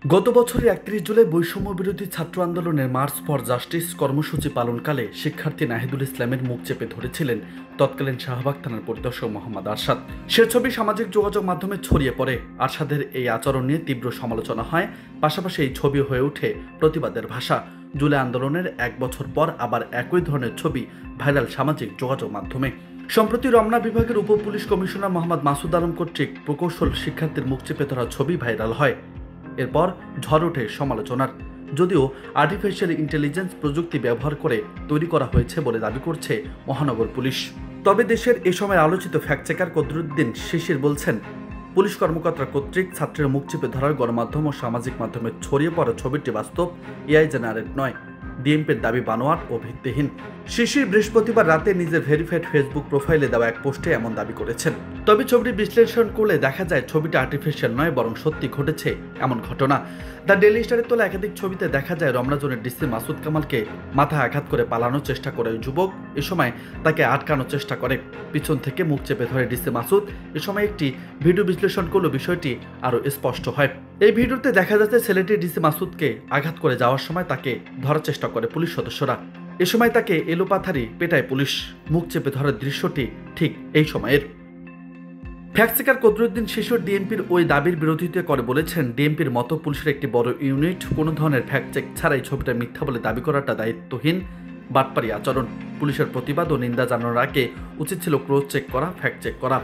গত বছরের ৩১ জুলাই বৈষম্য বিরোধী ছাত্র আন্দোলনের মার্চ ফর জাস্টিস কর্মসূচি পালনকালে শিক্ষার্থী নাহিদুল ইসলামের মুখ চেপে ধরেছিলেন তৎকালীন শাহবাগ থানার পরিদর্শক মোহাম্মদ আরশাদ। সে ছবি সামাজিক যোগাযোগ মাধ্যমে ছড়িয়ে পড়ে। আরশাদের এই আচরণ নিয়ে তীব্র সমালোচনা হয়, পাশাপাশি এই ছবি হয়ে ওঠে প্রতিবাদের ভাষা। জুলাই আন্দোলনের ১ বছর পর আবার একই ধরনের ছবি ভাইরাল সামাজিক যোগাযোগ মাধ্যমে। সম্প্রতি রমনা বিভাগের উপ পুলিশ কমিশনার মোহাম্মদ মাসুদ আলম কর্তৃক প্রকৌশল শিক্ষার্থীর মুখ চেপে ধরা ছবি ভাইরাল হয়। এরপর ঝড় ওঠে সমালোচনার। যদিও আর্টিফিশিয়াল ইন্টেলিজেন্স প্রযুক্তি ব্যবহার করে তৈরি করা হয়েছে বলে দাবি করছে মহানগর পুলিশ। তবে দেশের এ সময় আলোচিত ফ্যাক্ট চেকার কদরুদ্দিন শিশির বলছেন, পুলিশ কর্মকর্তা কর্তৃক ছাত্রের মুখ চেপে ধরার গণমাধ্যম ও সামাজিক মাধ্যমে ছড়িয়ে পড়া ছবিটি বাস্তব, এআই জেনারেট নয়। ডিএমপির দাবি বানোয়াট ও ভিত্তিহীন। শিশির বৃহস্পতিবার রাতে নিজের ভেরিফাইড ফেসবুক প্রোফাইলে দেওয়া এক পোস্টে এমন দাবি করেছেন। তবে ছবিটি বিশ্লেষণ করলে দেখা যায় ছবিটা আর্টিফিশিয়াল নয়, বরং সত্যি ঘটেছে এমন ঘটনা। দ্য ডেইলি স্টারের তোলা একাধিক ছবিতে দেখা যায় রমনা জোনের ডিসি মাসুদ কামালকে মাথায় আঘাত করে পালানোর চেষ্টা করে যুবক। এ সময় তাকে আটকানোর চেষ্টা করে, পিছন থেকে মুখ চেপে ধরে ডিসি মাসুদ। এ সময় একটি ভিডিও বিশ্লেষণ করলে বিষয়টি আরও স্পষ্ট হয়। এই ভিডিওতে দেখা যাচ্ছে ছেলেটি ডিসি মাসুদকে আঘাত করে যাওয়ার সময় তাকে ধরার চেষ্টা করে পুলিশ সদস্যরা। এ সময় তাকে এলোপাথারি পেটায় পুলিশ। মুখ চেপে ধরার দৃশ্যটি ঠিক এই সময়ের। ফ্যাক্ট চেকার কদরুদ্দিন শিশুর ডিএমপির ওই দাবির বিরোধিতা করে বলেছেন, ডিএমপির মতো পুলিশের একটি বড় ইউনিট কোনো ধরনের ফ্যাক্ট চেক ছাড়াই ছবিটা মিথ্যা বলে দাবি করাটা দায়িত্বহীন, বাটপারি আচরণ। পুলিশের প্রতিবাদ ও নিন্দা জানানোর আগে উচিত ছিল ক্রস চেক করা, ফ্যাক্ট চেক করা।